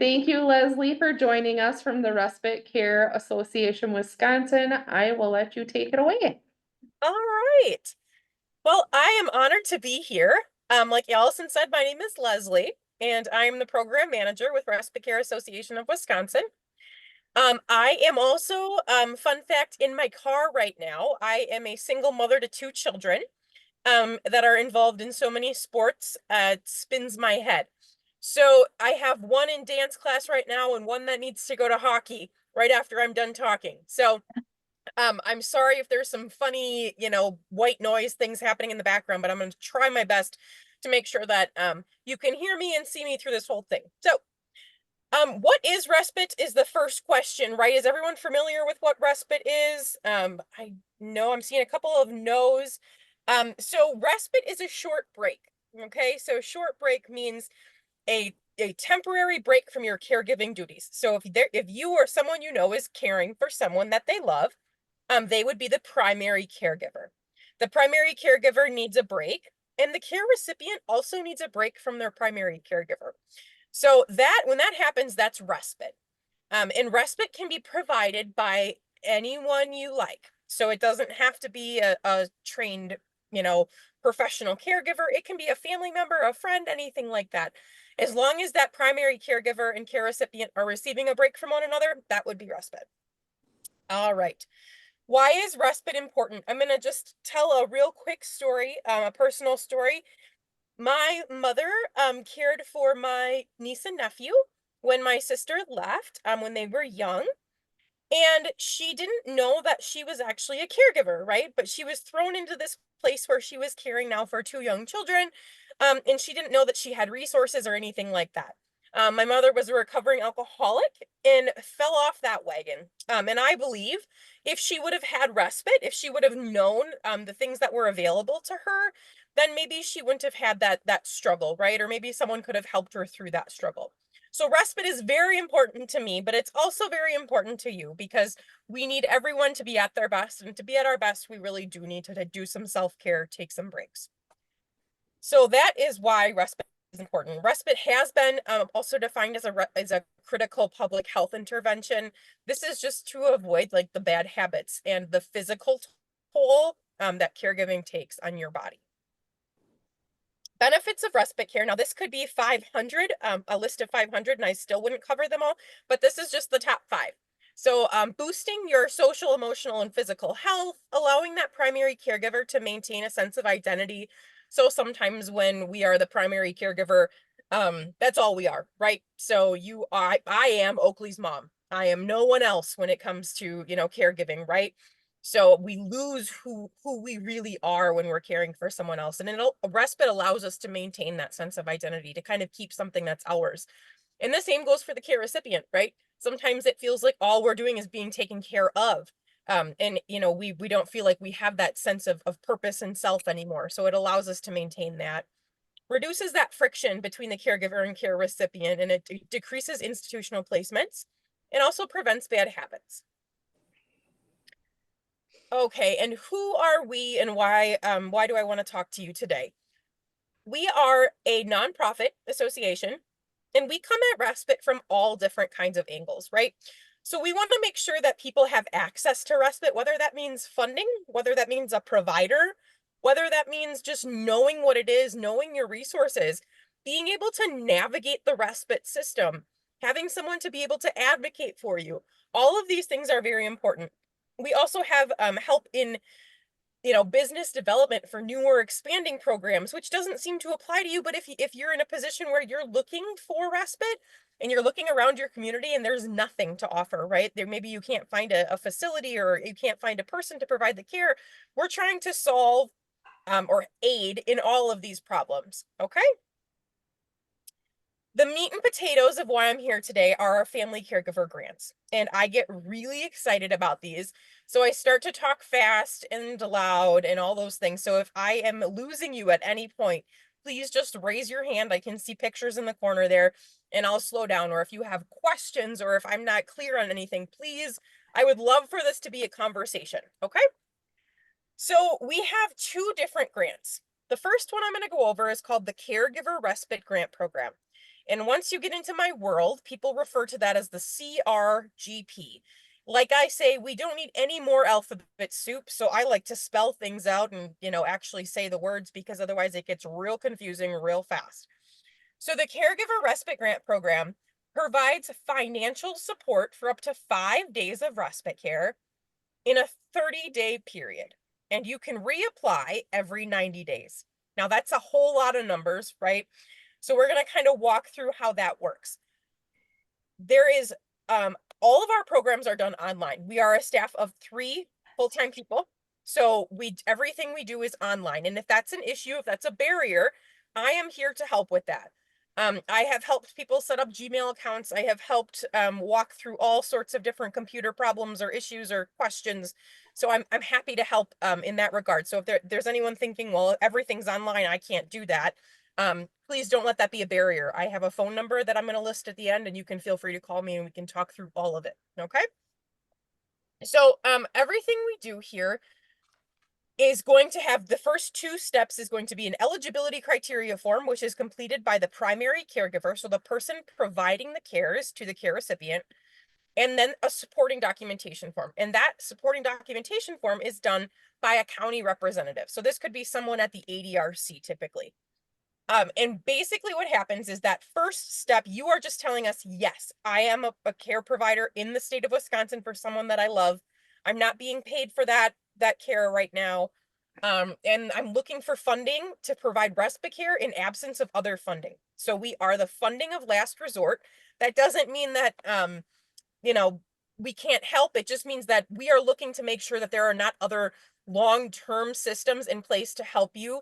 Thank you, Leslie, for joining us from the Respite Care Association Wisconsin. I will let you take it away. All right. Well, I am honored to be here. Like Allison said, my name is Leslie, and I'm the program manager with Respite Care Association of Wisconsin. I am also, fun fact, in my car right now. I am a single mother to two children, that are involved in so many sports. It spins my head. So I have one in dance class right now and one that needs to go to hockey right after I'm done talking. So I'm sorry if there's some funny, white noise things happening in the background, but I'm going to try my best to make sure that you can hear me and see me through this whole thing. So, what is respite is the first question, right? Is everyone familiar with what respite is? I know I'm seeing a couple of no's. So respite is a short break. Okay, so short break means a temporary break from your caregiving duties. So if you or someone you know is caring for someone that they love, they would be the primary caregiver. The primary caregiver needs a break, and the care recipient also needs a break from their primary caregiver. So when that happens, that's respite. And respite can be provided by anyone you like. So it doesn't have to be a trained, you know, professional caregiver. It can be a family member, a friend, anything like that. As long as that primary caregiver and care recipient are receiving a break from one another, that would be respite. All right. Why is respite important? I'm going to just tell a real quick story, a personal story. My mother cared for my niece and nephew when my sister left, when they were young. And she didn't know that she was actually a caregiver, right? But she was thrown into this place where she was caring now for two young children. And she didn't know that she had resources or anything like that. My mother was a recovering alcoholic and fell off that wagon. And I believe if she would have had respite, if she would have known the things that were available to her, then maybe she wouldn't have had that struggle, right? Or maybe someone could have helped her through that struggle. So respite is very important to me, but it's also very important to you because we need everyone to be at their best. And to be at our best, we really do need to do some self-care, take some breaks. So that is why respite is important. Respite has been also defined as a critical public health intervention. This is just to avoid like the bad habits and the physical toll that caregiving takes on your body. Benefits of respite care. Now, this could be 500, a list of 500, and I still wouldn't cover them all, but this is just the top 5. So, boosting your social, emotional, and physical health, allowing that primary caregiver to maintain a sense of identity. So sometimes when we are the primary caregiver, that's all we are, right? So I am Oakley's mom. I am no one else when it comes to, caregiving, right? So we lose who we really are when we're caring for someone else. And respite allows us to maintain that sense of identity, to kind of keep something that's ours. And the same goes for the care recipient, right? Sometimes it feels like all we're doing is being taken care of. And we don't feel like we have that sense of purpose and self anymore. So it allows us to maintain that. Reduces that friction between the caregiver and care recipient, and it decreases institutional placements and also prevents bad habits. Okay, and who are we and why do I want to talk to you today? We are a nonprofit association and we come at respite from all different kinds of angles, right? So we want to make sure that people have access to respite, whether that means funding, whether that means a provider, whether that means just knowing what it is, knowing your resources, being able to navigate the respite system, having someone to be able to advocate for you. All of these things are very important. We also have help in business development for new or expanding programs, which doesn't seem to apply to you. But if you're in a position where you're looking for respite and you're looking around your community and there's nothing to offer, right? There, maybe you can't find a facility or you can't find a person to provide the care. We're trying to solve or aid in all of these problems. Okay. The meat and potatoes of why I'm here today are our family caregiver grants. And I get really excited about these. So I start to talk fast and loud and all those things. So if I am losing you at any point, please just raise your hand. I can see pictures in the corner there and I'll slow down. Or if you have questions or if I'm not clear on anything, please, I would love for this to be a conversation. Okay. So we have two different grants. The first one I'm going to go over is called the Caregiver Respite Grant Program. And once you get into my world, people refer to that as the CRGP. Like I say, we don't need any more alphabet soup. So I like to spell things out and, actually say the words, because otherwise it gets real confusing real fast. So the Caregiver Respite Grant Program provides financial support for up to 5 days of respite care in a 30-day period. And you can reapply every 90 days. Now that's a whole lot of numbers, right? So we're going to kind of walk through how that works. There is, all of our programs are done online. We are a staff of 3 full-time people. So everything we do is online. And if that's an issue, if that's a barrier, I am here to help with that. I have helped people set up Gmail accounts. I have helped walk through all sorts of different computer problems or issues or questions. So I'm happy to help in that regard. So if there's anyone thinking, well, everything's online, I can't do that. Please don't let that be a barrier. I have a phone number that I'm going to list at the end, and you can feel free to call me and we can talk through all of it. Okay. So everything we do here is going to have the first 2 steps is going to be an eligibility criteria form, which is completed by the primary caregiver. So the person providing the cares to the care recipient, and then a supporting documentation form. And that supporting documentation form is done by a county representative. So this could be someone at the ADRC typically. And basically what happens is that first step, you are just telling us, yes, I am a care provider in the state of Wisconsin for someone that I love. I'm not being paid for that care right now. And I'm looking for funding to provide respite care in absence of other funding. So we are the funding of last resort. That doesn't mean that, we can't help. It just means that we are looking to make sure that there are not other long-term systems in place to help you.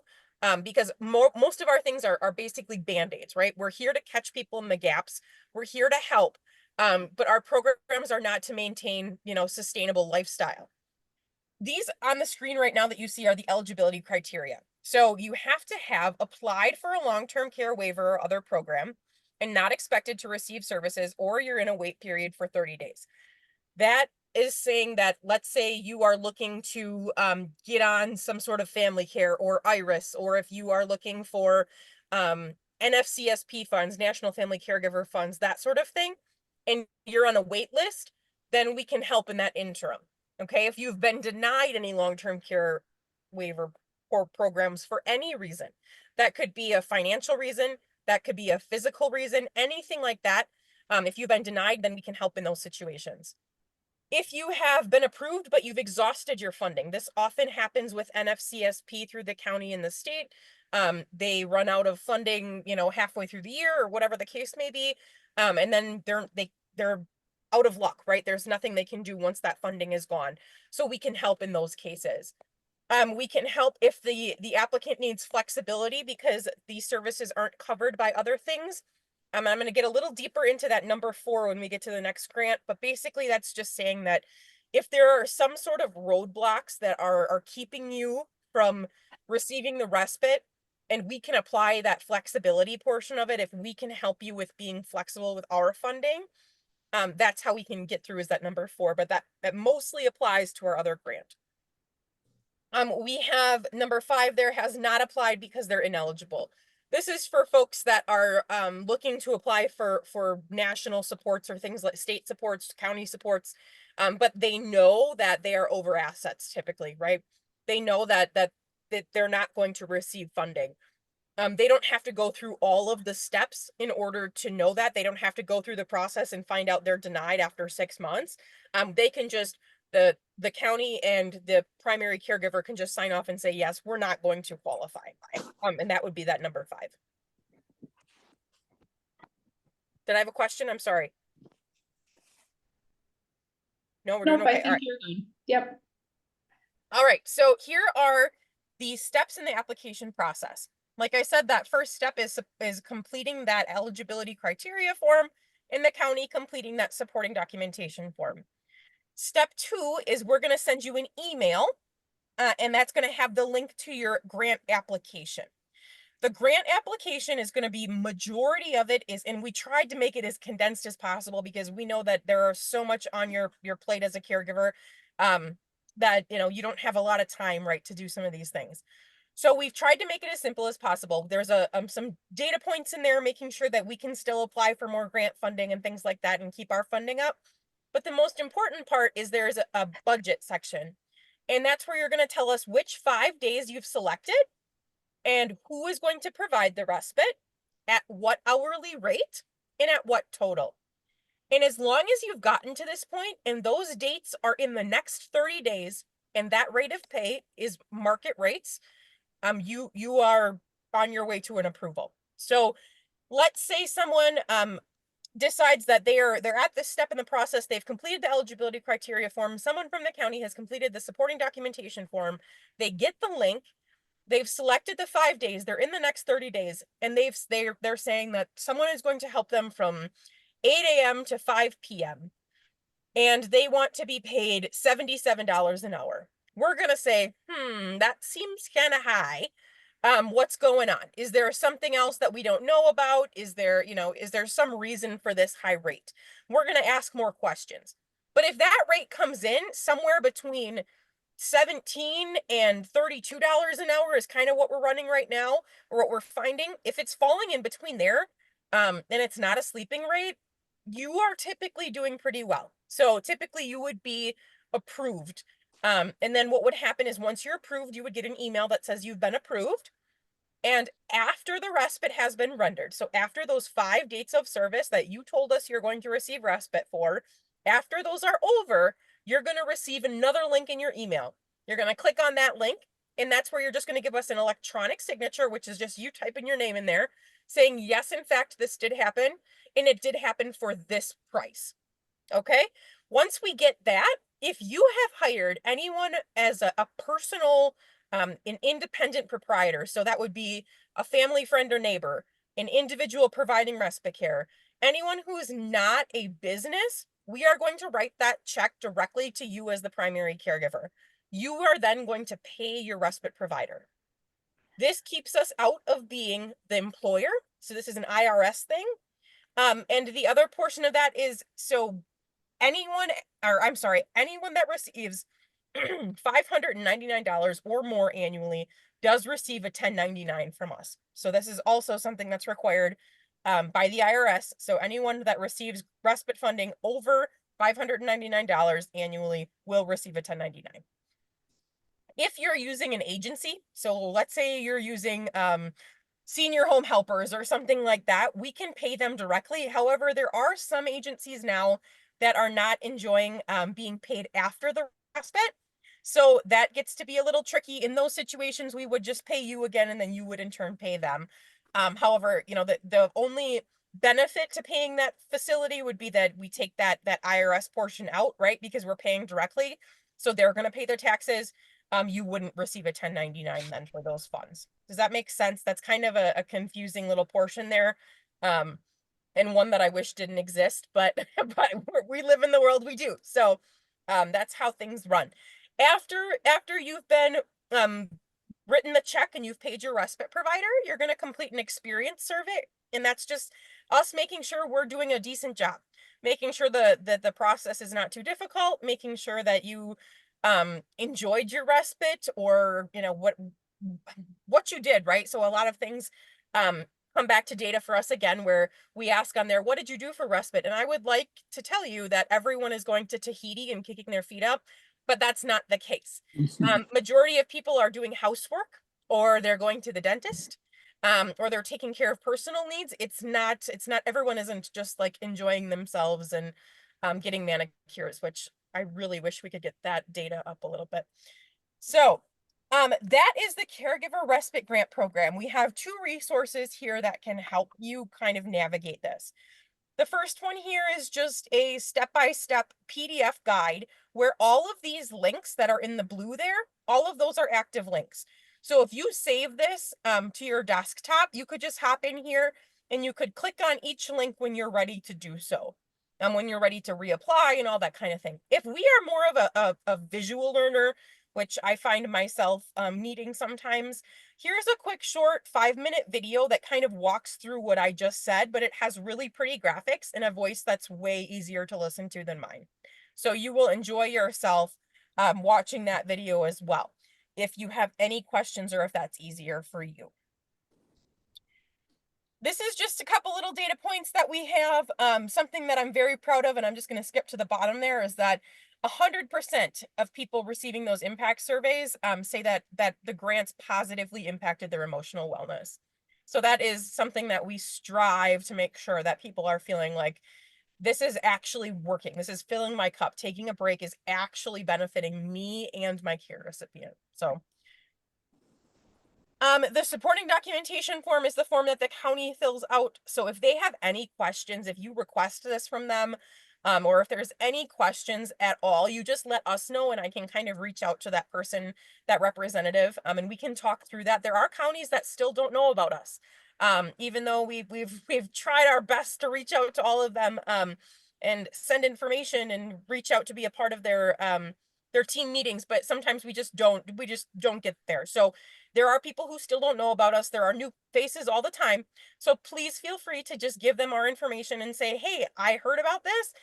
Because most of our things are basically band-aids, right? We're here to catch people in the gaps. We're here to help. But our programs are not to maintain, sustainable lifestyle. These on the screen right now that you see are the eligibility criteria. So you have to have applied for a long-term care waiver or other program and not expected to receive services, or you're in a wait period for 30 days. That is saying that, let's say you are looking to get on some sort of family care or IRIS, or if you are looking for NFCSP funds, National Family Caregiver Funds, that sort of thing, and you're on a wait list, then we can help in that interim. Okay, if you've been denied any long-term care waiver or programs for any reason, that could be a financial reason, that could be a physical reason, anything like that. If you've been denied, then we can help in those situations. If you have been approved, but you've exhausted your funding, this often happens with NFCSP through the county and the state. They run out of funding, halfway through the year or whatever the case may be. And then they're out of luck, right? There's nothing they can do once that funding is gone. So we can help in those cases. We can help if the applicant needs flexibility because these services aren't covered by other things. I'm going to get a little deeper into that number 4 when we get to the next grant, but basically that's just saying that if there are some sort of roadblocks that are keeping you from receiving the respite, and we can apply that flexibility portion of it, if we can help you with being flexible with our funding, that's how we can get through, is that number 4, but that mostly applies to our other grant. We have number 5 there, has not applied because they're ineligible. This is for folks that are looking to apply for national supports or things like state supports, county supports, but they know that they are over assets typically, right? They know that they're not going to receive funding. They don't have to go through all of the steps in order to know that. They don't have to go through the process and find out they're denied after 6 months. They can just, the county and the primary caregiver can just sign off and say, yes, we're not going to qualify. And that would be that number 5. Did I have a question? I'm sorry. No, we're doing Nope, I okay. All think right. you're good. Yep. All right. So here are the steps in the application process. Like I said, that first step is completing that eligibility criteria form, in the county completing that supporting documentation form. Step 2 is we're going to send you an email, and that's going to have the link to your grant application. The grant application is going to be, majority of it is, and we tried to make it as condensed as possible because we know that there are so much on your plate as a caregiver, that you don't have a lot of time, right, to do some of these things. So we've tried to make it as simple as possible. There's some data points in there, making sure that we can still apply for more grant funding and things like that and keep our funding up. But the most important part is there's a budget section. And that's where you're going to tell us which 5 days you've selected and who is going to provide the respite, at what hourly rate, and at what total. And as long as you've gotten to this point and those dates are in the next 30 days and that rate of pay is market rates, you are on your way to an approval. So let's say someone decides that they're at this step in the process, they've completed the eligibility criteria form, someone from the county has completed the supporting documentation form, they get the link, they've selected the 5 days, they're in the next 30 days, and they're saying that someone is going to help them from 8 a.m. to 5 p.m. and they want to be paid $77 an hour. We're gonna say, that seems kind of high. What's going on? Is there something else that we don't know about? Is there some reason for this high rate? We're gonna ask more questions. But if that rate comes in somewhere between $17 and $32 an hour is kind of what we're running right now, or what we're finding. If it's falling in between there, and it's not a sleeping rate, you are typically doing pretty well. So typically you would be approved. And then what would happen is once you're approved, you would get an email that says you've been approved. And after the respite has been rendered, so after those 5 dates of service that you told us you're going to receive respite for, after those are over, you're going to receive another link in your email. You're going to click on that link, and that's where you're just going to give us an electronic signature, which is just you typing your name in there, saying, yes, in fact, this did happen, and it did happen for this price. Okay? Once we get that, if you have hired anyone as a personal, an independent proprietor, so that would be a family friend or neighbor, an individual providing respite care, anyone who is not a business, we are going to write that check directly to you as the primary caregiver. You are then going to pay your respite provider. This keeps us out of being the employer. So this is an IRS thing. And the other portion of that is, so anyone that receives $599 or more annually does receive a 1099 from us. So this is also something that's required by the IRS. So anyone that receives respite funding over $599 annually will receive a 1099. If you're using an agency, so let's say you're using senior home helpers or something like that, we can pay them directly. However, there are some agencies now that are not enjoying being paid after the respite. So that gets to be a little tricky. In those situations, we would just pay you again, and then you would in turn pay them. However, the only benefit to paying that facility would be that we take that IRS portion out, right? Because we're paying directly. So they're going to pay their taxes. You wouldn't receive a 1099 then for those funds. Does that make sense? That's kind of a confusing little portion there. And one that I wish didn't exist, but we live in the world we do. So that's how things run. After you've been written the check and you've paid your respite provider, you're going to complete an experience survey. And that's just us making sure we're doing a decent job, making sure that the process is not too difficult, making sure that you enjoyed your respite, or what you did, right? So a lot of things come back to data for us again, where we ask on there, what did you do for respite? And I would like to tell you that everyone is going to Tahiti and kicking their feet up, but that's not the case. Majority of people are doing housework, or they're going to the dentist, or they're taking care of personal needs. It's not everyone isn't just like enjoying themselves and getting manicures, which I really wish we could get that data up a little bit. So that is the Caregiver Respite Grant Program. We have 2 resources here that can help you kind of navigate this. The first one here is just a step-by-step PDF guide where all of these links that are in the blue there, all of those are active links. So if you save this to your desktop, you could just hop in here and you could click on each link when you're ready to do so. When you're ready to reapply and all that kind of thing. If we are more of a visual learner, which I find myself needing sometimes, here's a quick short 5-minute video that kind of walks through what I just said, but it has really pretty graphics and a voice that's way easier to listen to than mine. So you will enjoy yourself watching that video as well. if you have any questions or if that's easier for you. This is just a couple little data points that we have. Something that I'm very proud of, and I'm just going to skip to the bottom there, is that 100% of people receiving those impact surveys say that the grants positively impacted their emotional wellness. So that is something that we strive to make sure that people are feeling like this is actually working. This is filling my cup. Taking a break is actually benefiting me and my care recipient. So the supporting documentation form is the form that the county fills out. So if they have any questions, if you request this from them, or if there's any questions at all, you just let us know and I can kind of reach out to that person, that representative, and we can talk through that. There are counties that still don't know about us. Even though we've tried our best to reach out to all of them, and send information and reach out to be a part of their team meetings, but sometimes we just don't get there. So there are people who still don't know about us. There are new faces all the time. So please feel free to just give them our information and say, hey, I heard about this.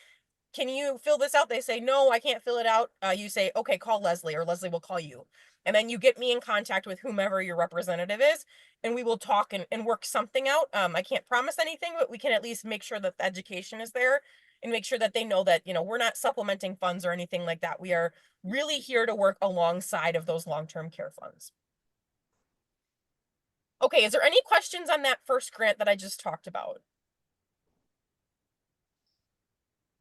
Can you fill this out? They say, no, I can't fill it out. You say, okay, call Leslie, or Leslie will call you. And then you get me in contact with whomever your representative is, and we will talk and work something out. I can't promise anything, but we can at least make sure that the education is there and make sure that they know that, we're not supplementing funds or anything like that. We are really here to work alongside of those long-term care funds. Okay, is there any questions on that first grant that I just talked about?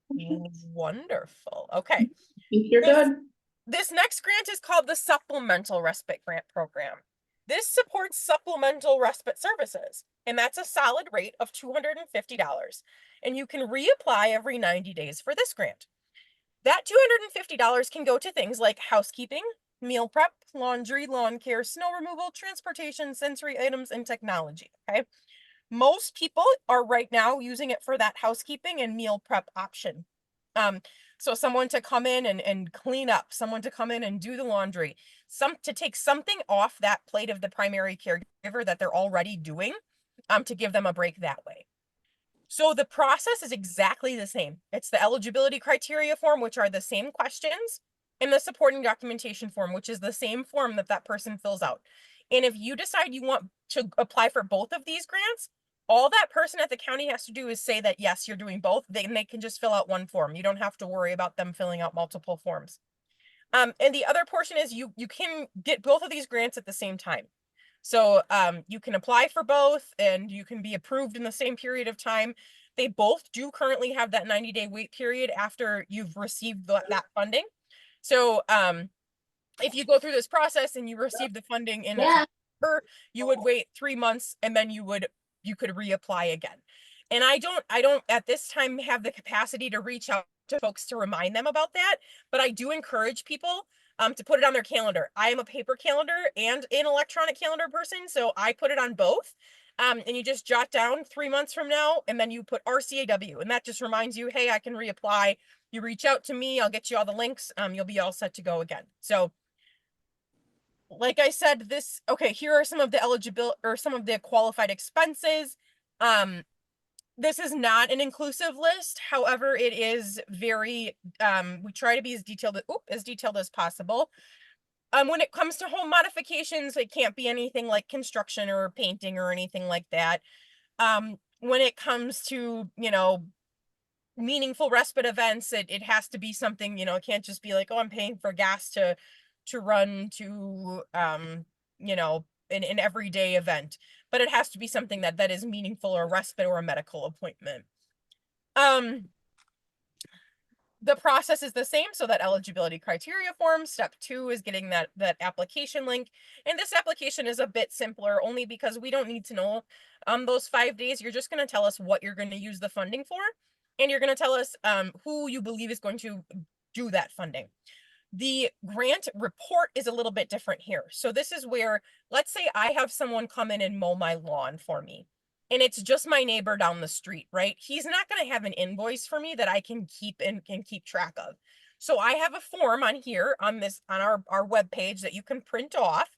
Wonderful. Okay. You're This, good. this next grant is called the Supplemental Respite Grant Program. This supports supplemental respite services, and that's a solid rate of $250. And you can reapply every 90 days for this grant. That $250 can go to things like housekeeping, meal prep, laundry, lawn care, snow removal, transportation, sensory items, and technology. Okay. Most people are right now using it for that housekeeping and meal prep option. So someone to come in and clean up, someone to come in and do the laundry, to take something off that plate of the primary caregiver that they're already doing, to give them a break that way. So the process is exactly the same. It's the eligibility criteria form, which are the same questions, and the supporting documentation form, which is the same form that person fills out. And if you decide you want to apply for both of these grants, all that person at the county has to do is say that, yes, you're doing both. They can just fill out one form. You don't have to worry about them filling out multiple forms. And the other portion is you can get both of these grants at the same time. So you can apply for both and you can be approved in the same period of time. They both do currently have that 90-day wait period after you've received that funding. So if you go through this process and you receive the funding in October, you would wait 3 months and then you could reapply again. And I don't at this time have the capacity to reach out to folks to remind them about that, but I do encourage people to put it on their calendar. I am a paper calendar and an electronic calendar person, so I put it on both. And you just jot down 3 months from now, and then you put RCAW, and that just reminds you, hey, I can reapply. You reach out to me, I'll get you all the links. You'll be all set to go again. So like I said, okay, here are some of the eligible or some of the qualified expenses. This is not an inclusive list. However, it is very, we try to be as detailed as possible. When it comes to home modifications, it can't be anything like construction or painting or anything like that. When it comes to, meaningful respite events, it has to be something, it can't just be like, oh, I'm paying for gas to run to, an everyday event, but it has to be something that is meaningful, or a respite or a medical appointment. The process is the same. So that eligibility criteria form, step 2 is getting that application link. And this application is a bit simpler only because we don't need to know those 5 days. You're just going to tell us what you're going to use the funding for. And you're going to tell us who you believe is going to do that funding. The grant report is a little bit different here. So this is where, let's say I have someone come in and mow my lawn for me, and it's just my neighbor down the street, right? He's not going to have an invoice for me that I can keep and can keep track of. So I have a form on here on our webpage that you can print off,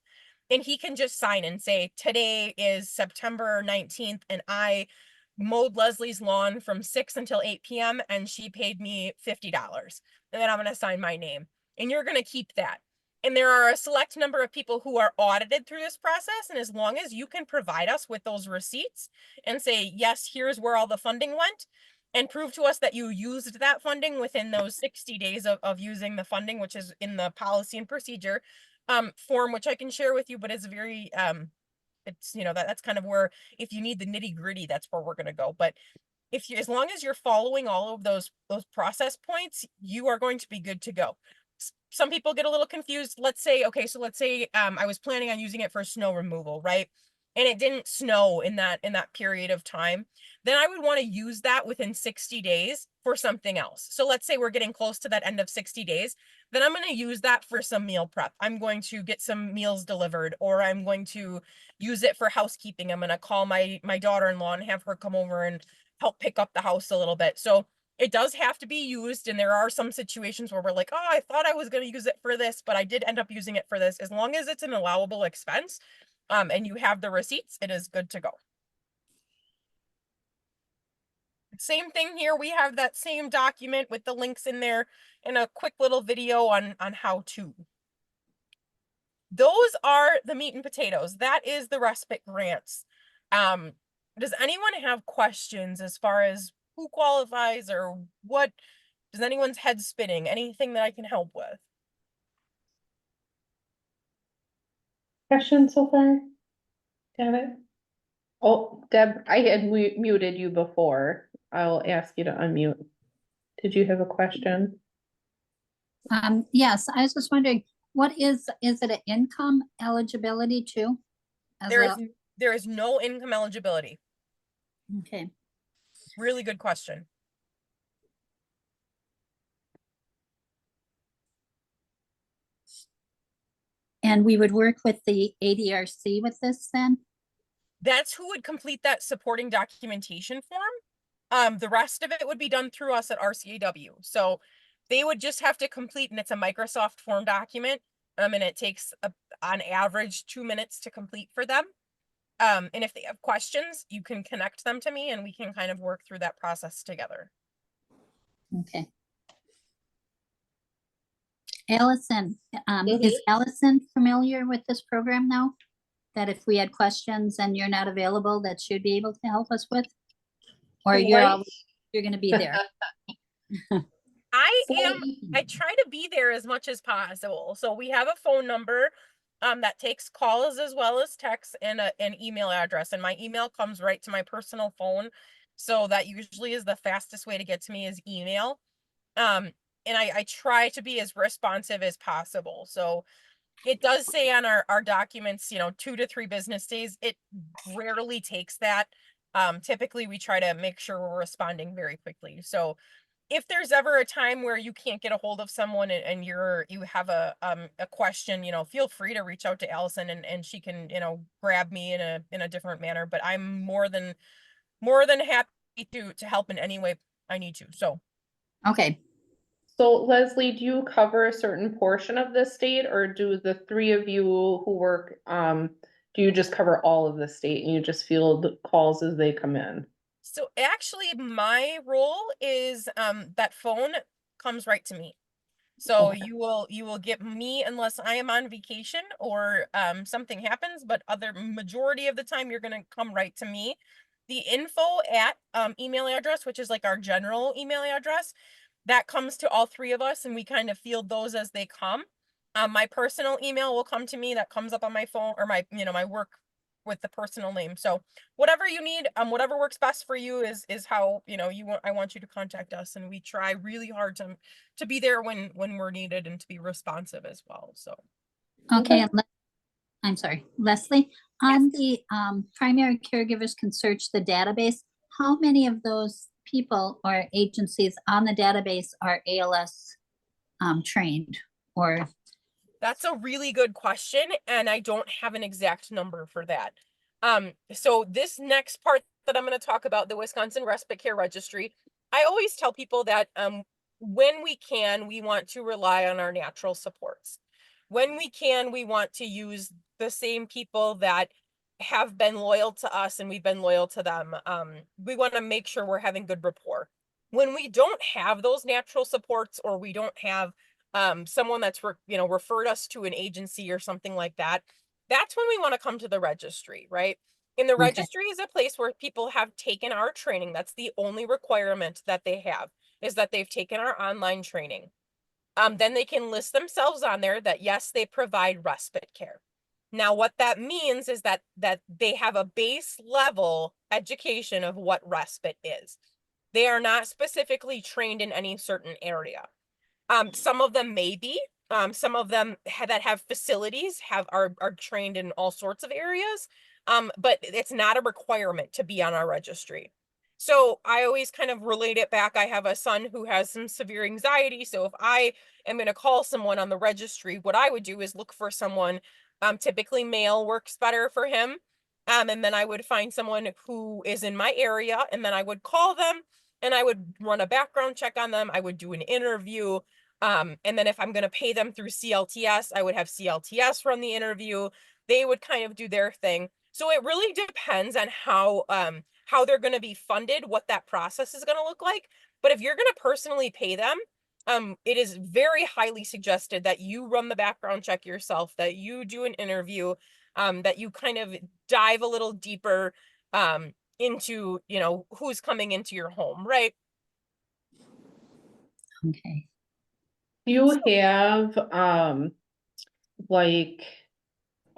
and he can just sign and say, today is September 19th, and I mowed Leslie's lawn from 6 until 8 p.m. and she paid me $50. And then I'm going to sign my name. And you're going to keep that. And there are a select number of people who are audited through this process. And as long as you can provide us with those receipts and say, yes, here's where all the funding went, and prove to us that you used that funding within those 60 days of using the funding, which is in the policy and procedure form, which I can share with you, but it's very, it's, that's kind of where, if you need the nitty gritty, that's where we're going to go. But if you, as long as you're following all of those process points, you are going to be good to go. Some people get a little confused. Let's say, okay, so let's say I was planning on using it for snow removal, right? And it didn't snow in that period of time. Then I would want to use that within 60 days for something else. So let's say we're getting close to that end of 60 days. Then I'm going to use that for some meal prep. I'm going to get some meals delivered, or I'm going to use it for housekeeping. I'm going to call my daughter-in-law and have her come over and help pick up the house a little bit. So it does have to be used. And there are some situations where we're like, oh, I thought I was going to use it for this, but I did end up using it for this. As long as it's an allowable expense, and you have the receipts, it is good to go. Same thing here. We have that same document with the links in there and a quick little video on how to. Those are the meat and potatoes. That is the respite grants. Does anyone have questions as far as who qualifies or what? Does anyone's head spinning? Anything that I can help with? Questions so far? Got it? Oh, Deb, I had muted you before. I'll ask you to unmute. Did you have a question? Yes, I was just wondering, is it an income eligibility too? There is no income eligibility. Okay, Really good question. and we would work with the ADRC with this then? That's who would complete that supporting documentation form. The rest of it would be done through us at RCAW. So they would just have to complete, and it's a Microsoft form document. And it takes on average 2 minutes to complete for them. And if they have questions, you can connect them to me and we can kind of work through that process together. Okay. Allison, is Allison familiar with this program now? That if we had questions and you're not available, that she'd be able to help us with? Or you're going to be there? I try to be there as much as possible. So we have a phone number that takes calls as well as texts, and an email address. And my email comes right to my personal phone. So that usually is the fastest way to get to me is email. And I try to be as responsive as possible. So it does say on our documents, 2 to 3 business days. It rarely takes that. Typically we try to make sure we're responding very quickly. So if there's ever a time where you can't get a hold of someone and you have a question, feel free to reach out to Allison and she can, grab me in a different manner, but I'm more than happy to help in any way I need to. So. Okay. So Leslie, do you cover a certain portion of the state, or do the 3 of you who work, do you just cover all of the state and you just field calls as they come in? So actually my role is that phone comes right to me. So Okay. you will get me unless I am on vacation or something happens, but other majority of the time you're going to come right to me. The info at email address, which is like our general email address, that comes to all 3 of us and we kind of field those as they come. My personal email will come to me, that comes up on my phone, or my my work with the personal name. So whatever you need, whatever works best for you is how I want you to contact us, and we try really hard to be there when we're needed and to be responsive as well. So Okay. I'm sorry, Leslie, on the primary caregivers can search the database. How many of those people or agencies on the database are ALS trained? Or that's a really good question, and I don't have an exact number for that. So this next part that I'm going to talk about, the Wisconsin Respite Care Registry, I always tell people that when we can, we want to rely on our natural supports. When we can, we want to use the same people that have been loyal to us and we've been loyal to them. We want to make sure we're having good rapport. When we don't have those natural supports, or we don't have someone that's, referred us to an agency or something like that, that's when we want to come to the registry, right? And the Okay. registry is a place where people have taken our training. That's the only requirement that they have, is that they've taken our online training. Then they can list themselves on there that, yes, they provide respite care. Now, what that means is that they have a base level education of what respite is. They are not specifically trained in any certain area. Some of them may be. Some of them that have facilities are trained in all sorts of areas. But it's not a requirement to be on our registry. So I always kind of relate it back. I have a son who has some severe anxiety. So if I am going to call someone on the registry, what I would do is look for someone, typically male works better for him. And then I would find someone who is in my area, and then I would call them and I would run a background check on them. I would do an interview. And then if I'm going to pay them through CLTS, I would have CLTS run the interview. They would kind of do their thing. So it really depends on how they're going to be funded, what that process is going to look like. But if you're going to personally pay them, it is very highly suggested that you run the background check yourself, that you do an interview, that you kind of dive a little deeper into, who's coming into your home, right? Okay. Do you have, like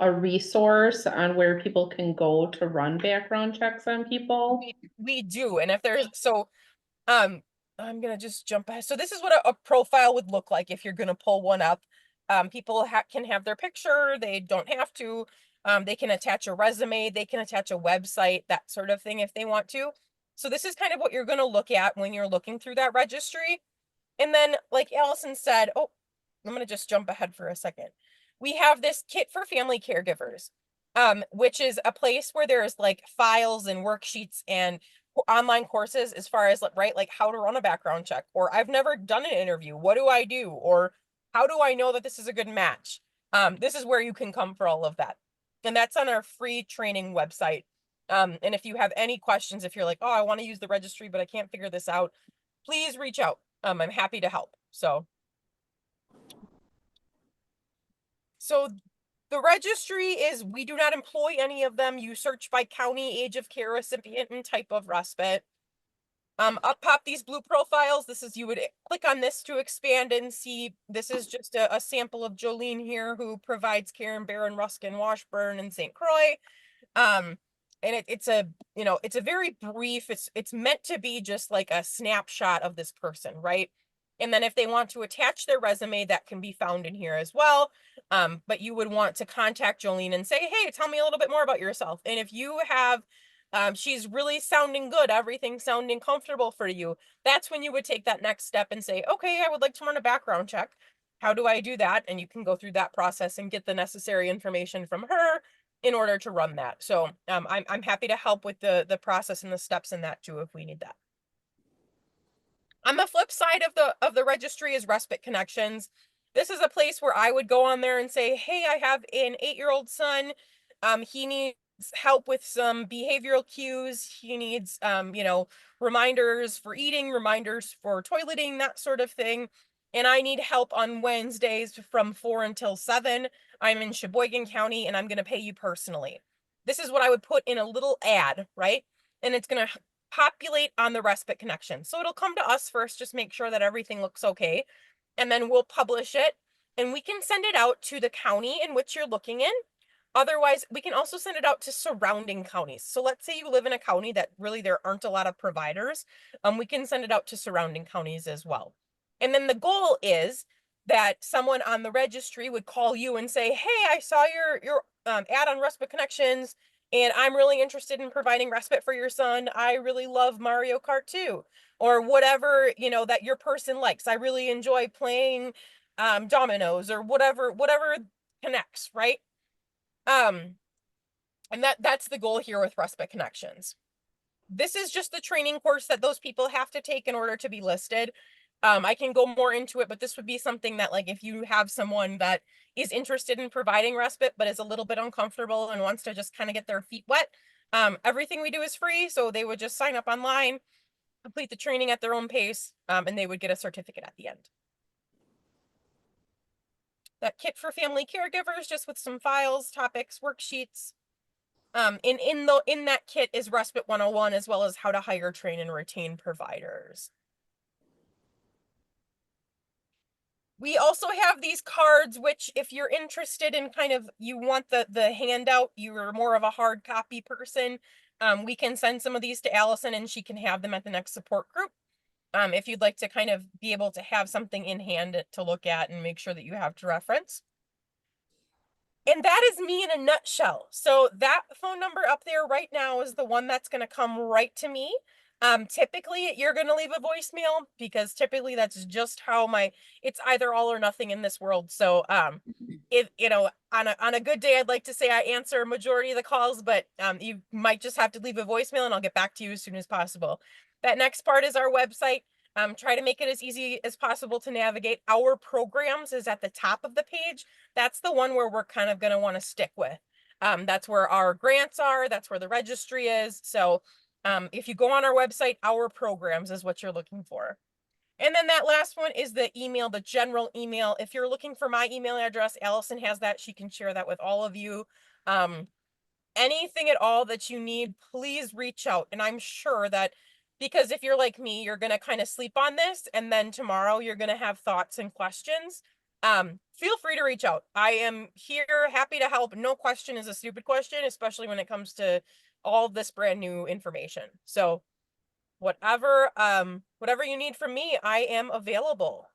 a resource on where people can go to run background checks on people? We do. And if there's, I'm gonna just jump ahead. So this is what a profile would look like if you're gonna pull one up. People can have their picture. They don't have to. They can attach a resume. They can attach a website, that sort of thing if they want to. So this is kind of what you're gonna look at when you're looking through that registry. And then, like Allison said, oh, I'm gonna just jump ahead for a second. We have this kit for family caregivers, which is a place where there's like files and worksheets and online courses as far as, right, like how to run a background check, or I've never done an interview, what do I do, or how do I know that this is a good match? This is where you can come for all of that, and that's on our free training website. And if you have any questions, if you're like, oh, I want to use the registry but I can't figure this out, please reach out. I'm happy to help. So the registry is, we do not employ any of them. You search by county, age of care recipient, and type of respite. Up pop these blue profiles. This is, you would click on this to expand and see. This is just a sample of Jolene here, who provides care in Barron, Ruskin, Washburn, and St. Croix. And it's a, it's a very brief, it's meant to be just like a snapshot of this person, right? And then if they want to attach their resume, that can be found in here as well. But you would want to contact Jolene and say, hey, tell me a little bit more about yourself. And if you have, she's really sounding good, everything's sounding comfortable for you, that's when you would take that next step and say, okay, I would like to run a background check. How do I do that? And you can go through that process and get the necessary information from her in order to run that. So I'm happy to help with the process and the steps in that too, if we need that. On the flip side of the registry is Respite Connections. This is a place where I would go on there and say, hey, I have an 8-year-old son. He needs help with some behavioral cues. He needs, reminders for eating, reminders for toileting, that sort of thing. And I need help on Wednesdays from 4 until 7. I'm in Sheboygan County and I'm going to pay you personally. This is what I would put in a little ad, right? And it's going to populate on the Respite Connection. So it'll come to us first, just make sure that everything looks okay. And then we'll publish it and we can send it out to the county in which you're looking in. Otherwise, we can also send it out to surrounding counties. So let's say you live in a county that really there aren't a lot of providers. We can send it out to surrounding counties as well. And then the goal is that someone on the registry would call you and say, hey, I saw your ad on Respite Connections, and I'm really interested in providing respite for your son. I really love Mario Kart 2, or whatever, that your person likes. I really enjoy playing dominoes, or whatever connects, right? And that's the goal here with Respite Connections. This is just the training course that those people have to take in order to be listed. I can go more into it, but this would be something that, like, if you have someone that is interested in providing respite, but is a little bit uncomfortable and wants to just kind of get their feet wet, everything we do is free. So they would just sign up online, complete the training at their own pace, and they would get a certificate at the end. that kit for family caregivers, just with some files, topics, worksheets. In that kit is Respite 101, as well as how to hire, train, and retain providers. We also have these cards, which if you're interested in kind of, you want the handout, you're more of a hard copy person, we can send some of these to Allison and she can have them at the next support group. If you'd like to kind of be able to have something in hand to look at and make sure that you have to reference. And that is me in a nutshell. So that phone number up there right now is the one that's going to come right to me. Typically you're going to leave a voicemail, because typically that's just how it's either all or nothing in this world. So, if, you know, on a good day, I'd like to say I answer a majority of the calls, but, you might just have to leave a voicemail and I'll get back to you as soon as possible. That next part is our website. Try to make it as easy as possible to navigate. Our programs is at the top of the page. That's the one where we're kind of going to want to stick with. That's where our grants are. That's where the registry is. So, if you go on our website, our programs is what you're looking for. And then that last one is the email, the general email. If you're looking for my email address, Allison has that. She can share that with all of you. Anything at all that you need, please reach out. And I'm sure that, because if you're like me, you're going to kind of sleep on this, and then tomorrow you're going to have thoughts and questions. Feel free to reach out. I am here, happy to help. No question is a stupid question, especially when it comes to all this brand new information. So whatever you need from me, I am available.